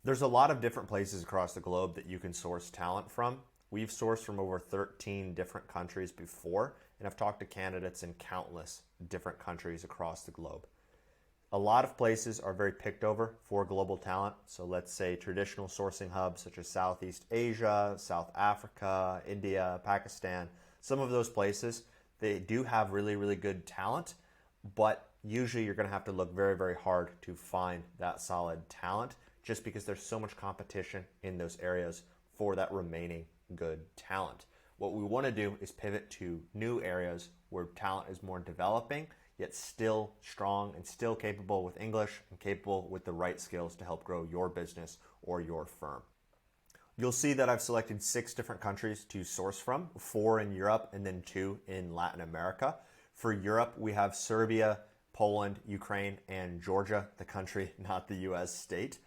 There's a lot of different places across the globe that you can source talent from. We've sourced from over 13 different countries before, and I've talked to candidates in countless different countries across the globe. A lot of places are very picked over for global talent. So let's say traditional sourcing hubs such as Southeast Asia, South Africa, India, Pakistan. Some of those places, they do have really, really good talent, but usually you're going to have to look very, very hard to find that solid talent just because there's so much competition in those areas for that remaining good talent. What we want to do is pivot to new areas where talent is more developing, yet still strong and still capable with English and capable with the right skills to help grow your business or your firm. You'll see that I've selected 6 different countries to source from, 4 in Europe and then 2 in Latin America. For Europe, we have Serbia, Poland, Ukraine, and Georgia, the country, not the US state.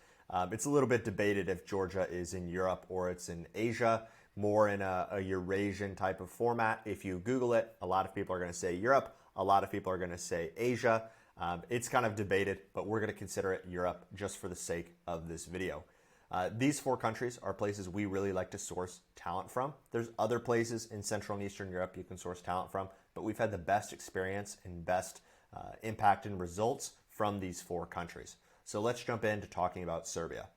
It's a little bit debated if Georgia is in Europe or it's in Asia, more in a Eurasian type of format. If you Google it, a lot of people are going to say Europe. A lot of people are going to say Asia. It's kind of debated, but we're going to consider it Europe just for the sake of this video. These 4 countries are places we really like to source talent from. There's other places in Central and Eastern Europe you can source talent from, but we've had the best experience and best impact and results from these 4 countries. So let's jump into talking about Serbia.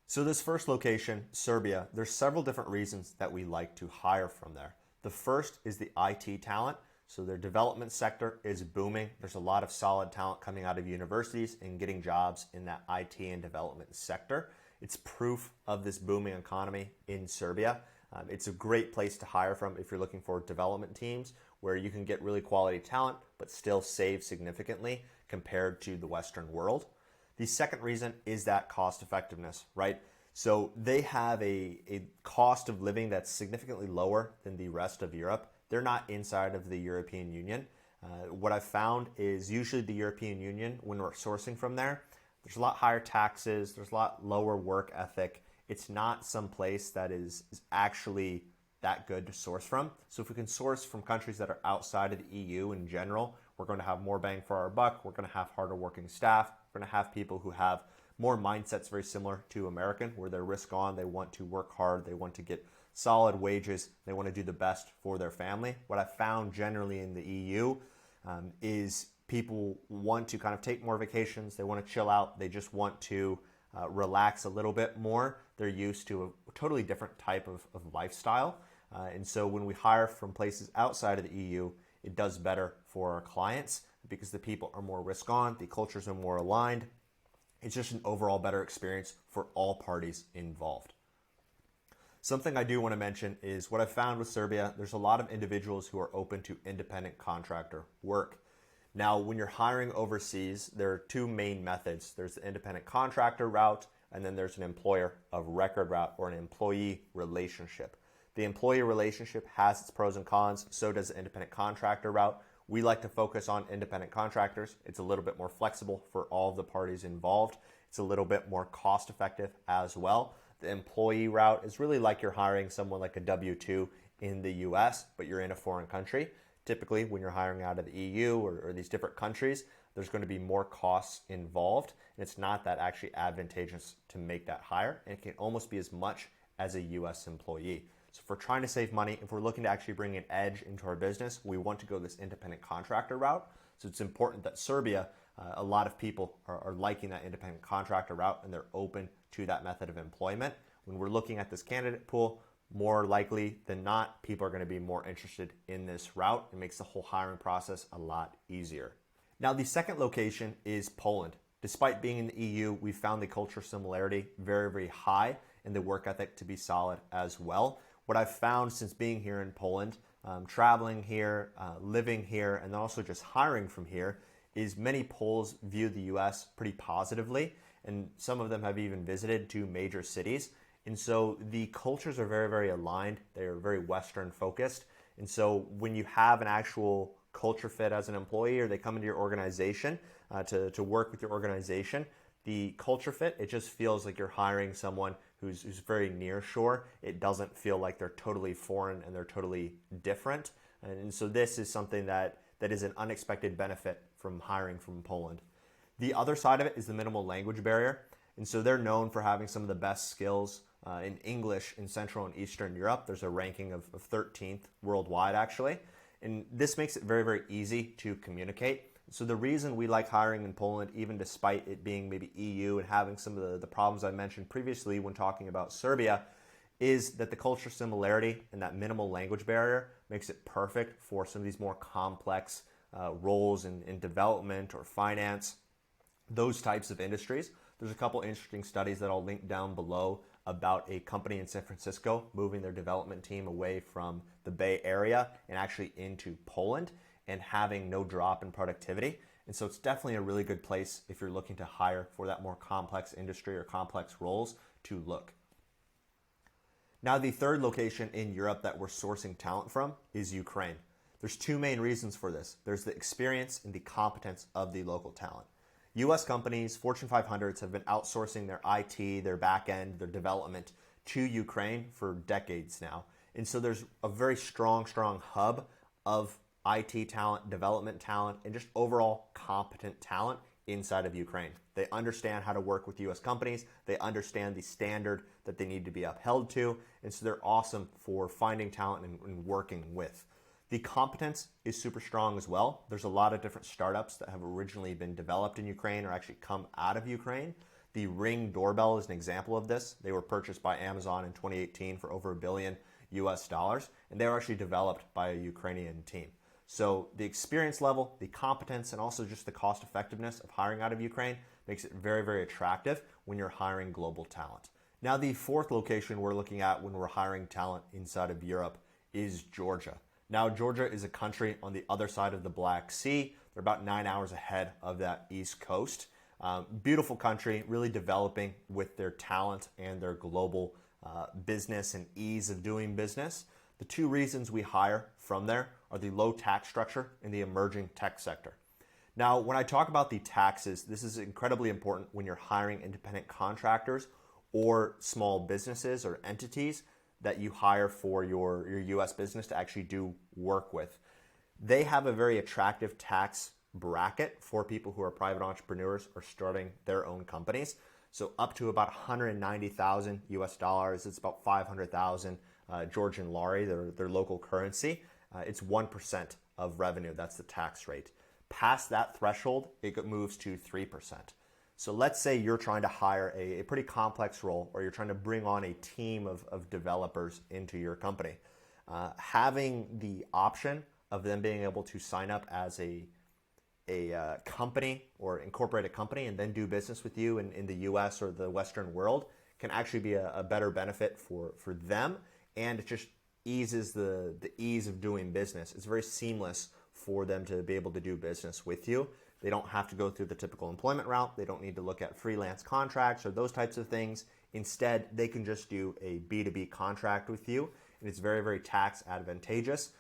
So this first location, Serbia, there's several different reasons that we like to hire from there. The first is the IT talent. So their development sector is booming. There's a lot of solid talent coming out of universities and getting jobs in that IT and development sector. It's proof of this booming economy in Serbia. It's a great place to hire from if you're looking for development teams where you can get really quality talent but still save significantly compared to the Western world. The second reason is that cost effectiveness, right? So they have a cost of living that's significantly lower than the rest of Europe. They're not inside of the European Union. What I've found is usually the European Union, when we're sourcing from there, there's a lot higher taxes, there's a lot lower work ethic. It's not some place that is actually that good to source from. So if we can source from countries that are outside of the EU in general, we're going to have more bang for our buck. We're going to have harder working staff. We're going to have people who have more mindsets very similar to American, where they're risk on, they want to work hard, they want to get solid wages, they want to do the best for their family. What I found generally in the EU is people want to kind of take more vacations, they want to chill out, they just want to relax a little bit more. They're used to a totally different type of lifestyle. And so when we hire from places outside of the EU, it does better for our clients because the people are more risk on, the cultures are more aligned. It's just an overall better experience for all parties involved. Something I do want to mention is what I've found with Serbia, there's a lot of individuals who are open to independent contractor work. Now, when you're hiring overseas, there are 2 main methods. There's the independent contractor route, and then there's an employer of record route or an employee relationship. The employee relationship has its pros and cons, so does the independent contractor route. We like to focus on independent contractors. It's a little bit more flexible for all of the parties involved. It's a little bit more cost effective as well. The employee route is really like you're hiring someone like a W-2 in the US, but you're in a foreign country. Typically, when you're hiring out of the EU or these different countries, there's going to be more costs involved, and it's not that actually advantageous to make that hire, and it can almost be as much as a US employee. So if we're trying to save money, if we're looking to actually bring an edge into our business, we want to go this independent contractor route. So it's important that Serbia, a lot of people are liking that independent contractor route and they're open to that method of employment. When we're looking at this candidate pool, more likely than not, people are going to be more interested in this route. It makes the whole hiring process a lot easier. Now, the second location is Poland. Despite being in the EU, we found the culture similarity very, very high and the work ethic to be solid as well. What I've found since being here in Poland, traveling here, living here, and then also just hiring from here, is many Poles view the US pretty positively, and some of them have even visited 2 major cities. And so the cultures are very, very aligned. They are very Western focused. And so when you have an actual culture fit as an employee or they come into your organization to work with your organization, the culture fit, it just feels like you're hiring someone who's very near shore. It doesn't feel like they're totally foreign and they're totally different. And so this is something that is an unexpected benefit from hiring from Poland. The other side of it is the minimal language barrier. And so they're known for having some of the best skills in English in Central and Eastern Europe. There's a ranking of 13th worldwide, actually. And this makes it very, very easy to communicate. So the reason we like hiring in Poland, even despite it being maybe EU and having some of the problems I mentioned previously when talking about Serbia, is that the culture similarity and that minimal language barrier makes it perfect for some of these more complex roles in development or finance, those types of industries. There's a couple interesting studies that I'll link down below about a company in San Francisco moving their development team away from the Bay Area and actually into Poland and having no drop in productivity. And so it's definitely a really good place if you're looking to hire for that more complex industry or complex roles to look. Now, the third location in Europe that we're sourcing talent from is Ukraine. There's two main reasons for this. There's the experience and the competence of the local talent. US companies, Fortune 500s, have been outsourcing their IT, their back end, their development to Ukraine for decades now. And so there's a very strong hub of IT talent, development talent, and just overall competent talent inside of Ukraine. They understand how to work with US companies. They understand the standard that they need to be upheld to. And so they're awesome for finding talent and working with. The competence is super strong as well. There's a lot of different startups that have originally been developed in Ukraine or actually come out of Ukraine. The Ring doorbell is an example of this. They were purchased by Amazon in 2018 for over $1 billion, and they were actually developed by a Ukrainian team. So the experience level, the competence, and also just the cost effectiveness of hiring out of Ukraine makes it very, very attractive when you're hiring global talent. Now, the fourth location we're looking at when we're hiring talent inside of Europe is Georgia. Now, Georgia is a country on the other side of the Black Sea. They're about 9 hours ahead of that East Coast. Beautiful country, really developing with their talent and their global business and ease of doing business. The two reasons we hire from there are the low tax structure and the emerging tech sector. Now, when I talk about the taxes, this is incredibly important when you're hiring independent contractors or small businesses or entities that you hire for your US business to actually do work with. They have a very attractive tax bracket for people who are private entrepreneurs or starting their own companies. So up to about 190,000 US dollars, it's about 500,000 Georgian lari, their local currency. It's 1% of revenue. That's the tax rate. Past that threshold, it moves to 3%. So let's say you're trying to hire a pretty complex role, or you're trying to bring on a team of developers into your company. Having the option of them being able to sign up as a company or incorporate a company and then do business with you in the US or the Western world can actually be a better benefit for them. And it just eases the ease of doing business. It's very seamless for them to be able to do business with you. They don't have to go through the typical employment route. They don't need to look at freelance contracts or those types of things. Instead, they can just do a B2B contract with you, and it's very, very tax advantageous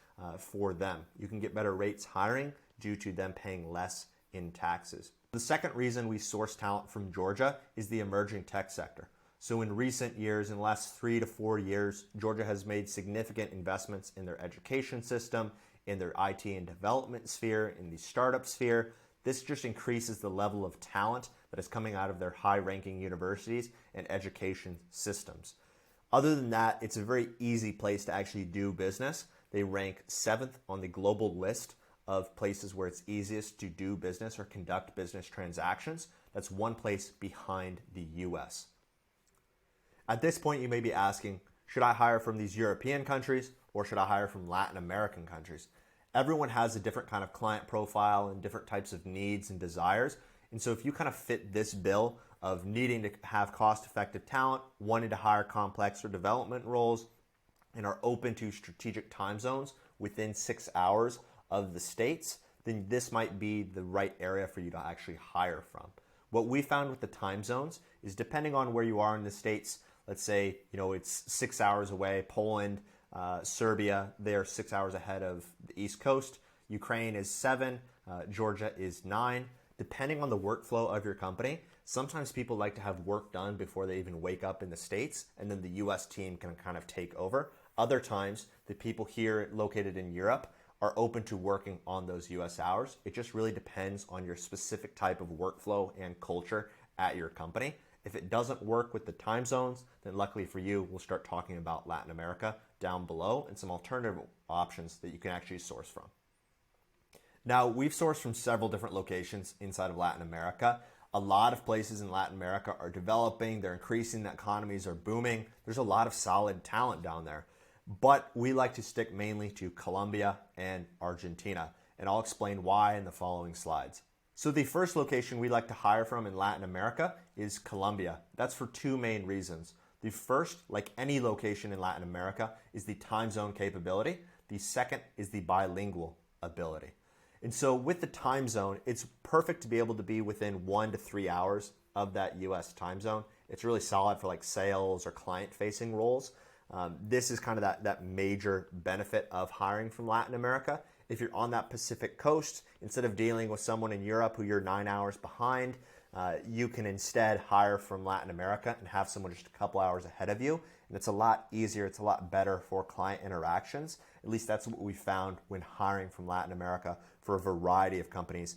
for them. You can get better rates hiring due to them paying less in taxes. The second reason we source talent from Georgia is the emerging tech sector. So in recent years, in the last 3 to 4 years, Georgia has made significant investments in their education system, in their IT and development sphere, in the startup sphere. This just increases the level of talent that is coming out of their high-ranking universities and education systems. Other than that, it's a very easy place to actually do business. They rank 7th on the global list of places where it's easiest to do business or conduct business transactions. That's one place behind the US. At this point, you may be asking, should I hire from these European countries or should I hire from Latin American countries? Everyone has a different kind of client profile and different types of needs and desires. And so if you kind of fit this bill of needing to have cost-effective talent, wanting to hire complex or development roles, and are open to strategic time zones within 6 hours of the States, then this might be the right area for you to actually hire from. What we found with the time zones is depending on where you are in the States, let's say, it's 6 hours away, Poland, Serbia, they're 6 hours ahead of the East Coast. Ukraine is 7, Georgia is 9. Depending on the workflow of your company, sometimes people like to have work done before they even wake up in the States, and then the US team can kind of take over. Other times, the people here located in Europe are open to working on those US hours. It just really depends on your specific type of workflow and culture at your company. If it doesn't work with the time zones, then luckily for you, we'll start talking about Latin America down below and some alternative options that you can actually source from. Now, we've sourced from several different locations inside of Latin America. A lot of places in Latin America are developing, they're increasing, the economies are booming. There's a lot of solid talent down there. But we like to stick mainly to Colombia and Argentina, and I'll explain why in the following slides. So the first location we like to hire from in Latin America is Colombia. That's for two main reasons. The first, like any location in Latin America, is the time zone capability. The second is the bilingual ability. And so with the time zone, it's perfect to be able to be within 1 to 3 hours of that US time zone. It's really solid for like sales or client-facing roles. This is kind of that major benefit of hiring from Latin America. If you're on that Pacific coast, instead of dealing with someone in Europe who you're 9 hours behind, you can instead hire from Latin America and have someone just a couple hours ahead of you. And it's a lot easier, it's a lot better for client interactions. At least that's what we found when hiring from Latin America for a variety of companies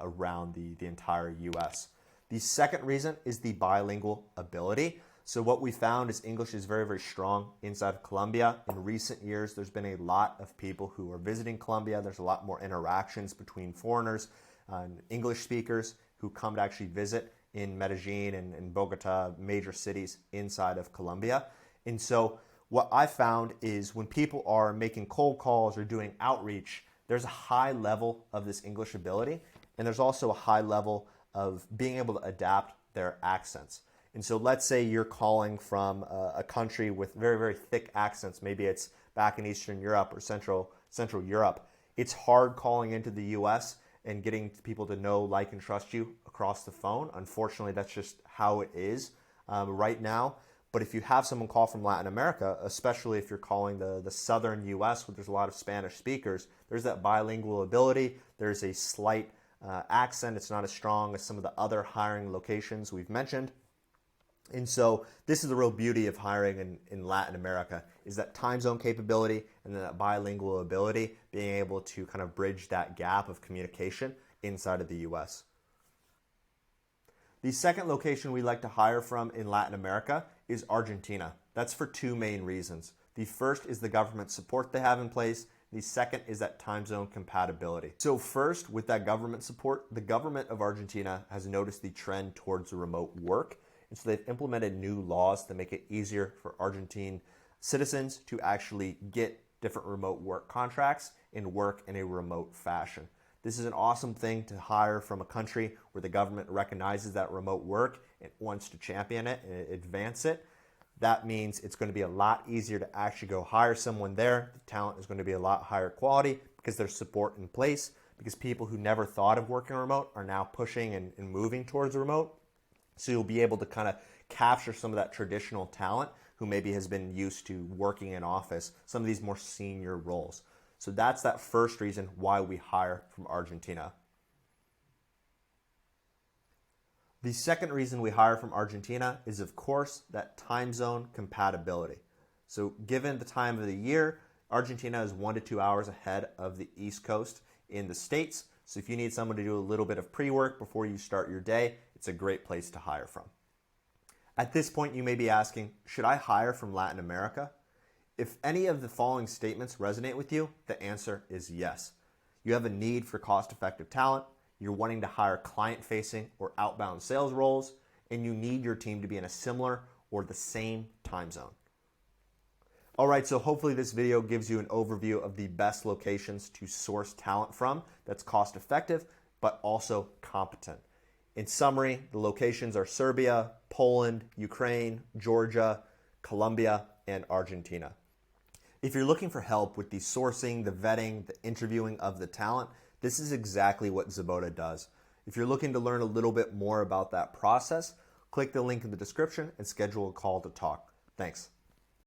around the entire US. The second reason is the bilingual ability. So what we found is English is very, very strong inside of Colombia. In recent years, there's been a lot of people who are visiting Colombia. There's a lot more interactions between foreigners and English speakers who come to actually visit in Medellin and Bogota, major cities inside of Colombia. And so what I found is when people are making cold calls or doing outreach, there's a high level of this English ability, and there's also a high level of being able to adapt their accents. And so let's say you're calling from a country with very, very thick accents. Maybe it's back in Eastern Europe or Central Europe. It's hard calling into the US and getting people to know, like, and trust you across the phone. Unfortunately, that's just how it is right now. But if you have someone call from Latin America, especially if you're calling the southern US where there's a lot of Spanish speakers, there's that bilingual ability. There's a slight accent. It's not as strong as some of the other hiring locations we've mentioned. And so this is the real beauty of hiring in Latin America, is that time zone capability and then that bilingual ability, being able to kind of bridge that gap of communication inside of the US. The second location we like to hire from in Latin America is Argentina. That's for two main reasons. The first is the government support they have in place. The second is that time zone compatibility. So first, with that government support, the government of Argentina has noticed the trend towards remote work. And so they've implemented new laws to make it easier for Argentine citizens to actually get different remote work contracts and work in a remote fashion. This is an awesome thing to hire from a country where the government recognizes that remote work and wants to champion it and advance it. That means it's going to be a lot easier to actually go hire someone there. The talent is going to be a lot higher quality because there's support in place, because people who never thought of working remote are now pushing and moving towards remote. So you'll be able to kind of capture some of that traditional talent who maybe has been used to working in office, some of these more senior roles. So that's that first reason why we hire from Argentina. The second reason we hire from Argentina is, of course, that time zone compatibility. So given the time of the year, Argentina is 1 to 2 hours ahead of the East Coast in the States. So if you need someone to do a little bit of pre-work before you start your day, it's a great place to hire from. At this point, you may be asking, should I hire from Latin America? If any of the following statements resonate with you, the answer is yes. You have a need for cost-effective talent, you're wanting to hire client-facing or outbound sales roles, and you need your team to be in a similar or the same time zone. All right, so hopefully this video gives you an overview of the best locations to source talent from that's cost-effective, but also competent. In summary, the locations are Serbia, Poland, Ukraine, Georgia, Colombia, and Argentina. If you're looking for help with the sourcing, the vetting, the interviewing of the talent, this is exactly what Zabota does. If you're looking to learn a little bit more about that process, click the link in the description and schedule a call to talk. Thanks.